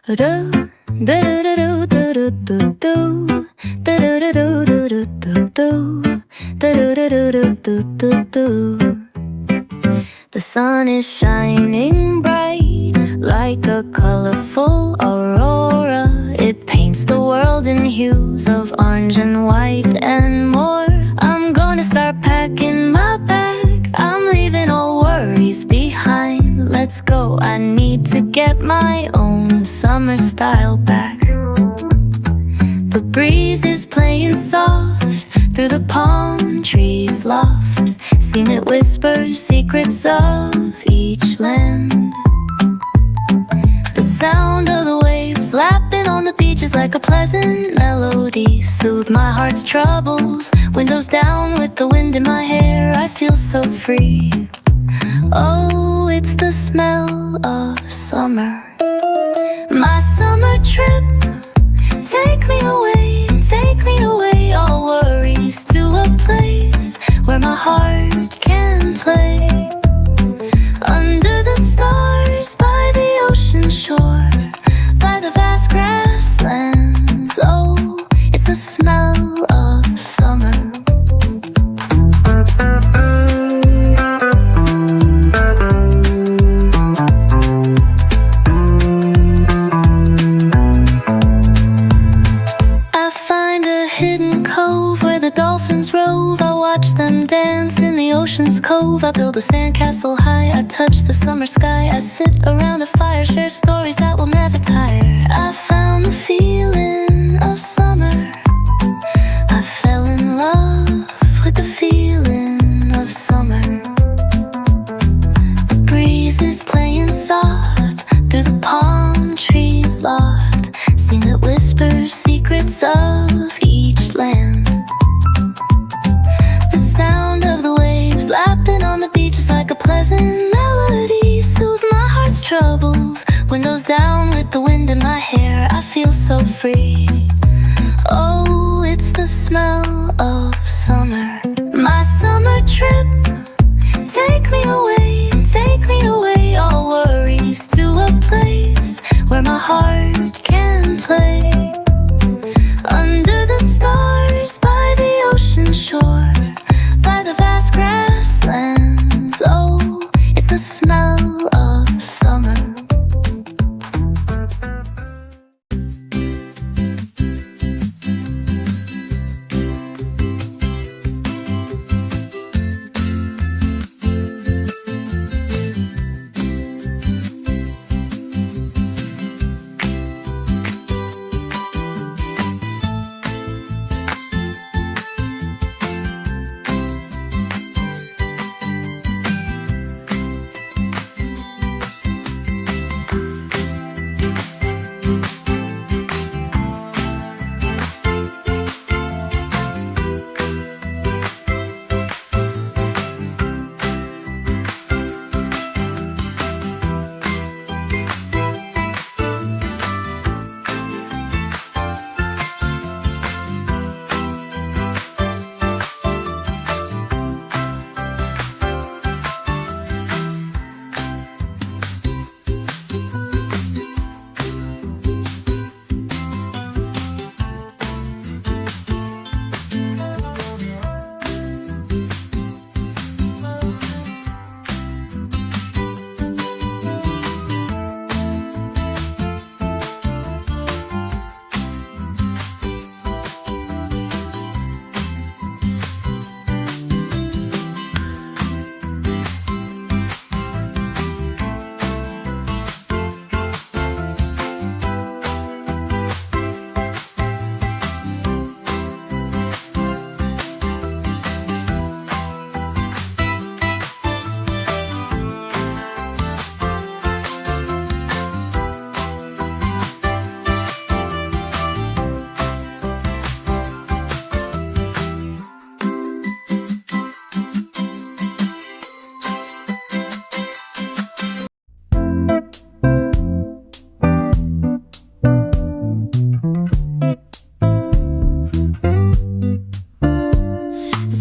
The sun is shining bright like a colorful aurora. It paints the world in hues of orange and white and more. I'm gonna start packing my bag. I'm leaving all worries behind. Let's go, I need to get my own summer style back. The breeze is playing soft through the palm trees loft. Seen it whisper secrets of each land. The sound of the waves lapping on the beach is like a pleasant melody. Soothe my heart's troubles. Windows down with the wind in my hair, I feel so free. Oh, it's the smell of summer. My summer trip, take me away, all worries, to a place where my heart can play. Under the stars, by the ocean shore, by the vast grasslands. Oh, it's the smell of summer. I find a hidden cove where the dolphins rove. I watch them dance in the ocean's cove. I build a sandcastle high, I touch the summer sky. I sit around a fire, share stories that will never tire. I found the feeling of summer. I fell in love with the feeling of summer. The breeze is playing soft through the palm trees loft. Seen it whisper secrets of each land. The sound of the waves lapping on the beach is like a pleasant melody. Soothe my heart's troubles. Windows down with the wind in my hair, I feel so free. Oh, it's the smell of summer. My summer trip, take me away, all worries, to a place where my heart can play. Under the stars, by the ocean shore, by the vast grasslands. Oh, it's the smell of summer.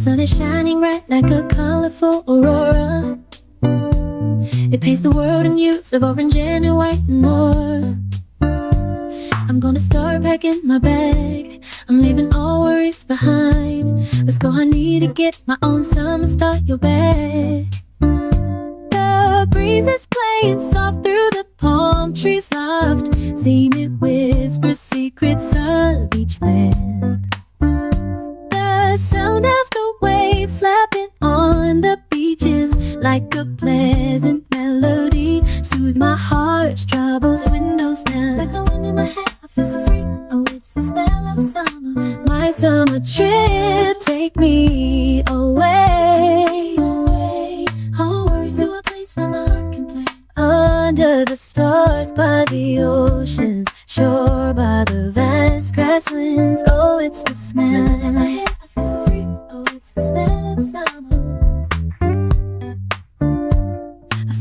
sun is shining bright like a colorful aurora. It paints the world in hues of orange and white and more. gonna start packing my bag. I'm leaving all worries behind. Let's go, I need to get my own summer, start your bag. The breeze is playing soft through the palm trees loft. See me whisper secrets of each land. The sound of the waves lapping on the beaches like a pleasant melody. Soothe my heart's troubles, windows down. Like the wind in my hair, I feel so free. Oh, it's the smell of summer. My summer trip, take me away. All worries to a place where my heart can play. Under the stars, by the oceans, shore by the vast grasslands. Oh, it's the smell in my hair, I feel so free. Oh, it's the smell of summer.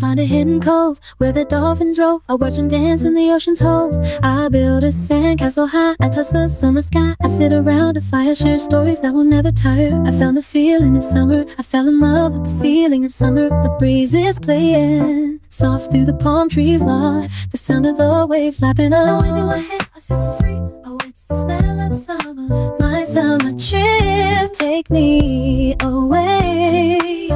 Find a hidden cove where the dolphins rove. I watch them dance in the ocean's hold. I build a sandcastle high, I touch the summer sky. I sit around a fire, share stories that will never tire. I found the feeling of summer, I fell in love with the feeling of summer. The breeze is playing soft through the palm trees lie. The sound of the waves lapping on. The wind in my hair, I feel so free. Oh, it's the smell of summer. My summer trip, take me away.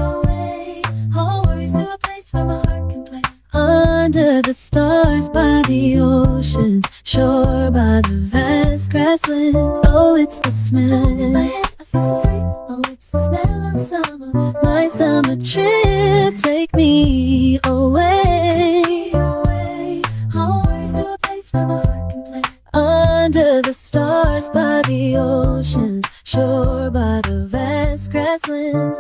All worries to a place where my heart can play. Under the stars, by the oceans, shore by the vast grasslands. Oh, it's the smell in my head, I feel so free. Oh, it's the smell of summer. My summer trip, take me away. All worries to a place where my heart can play. Under the stars, by the oceans, shore by the vast grasslands.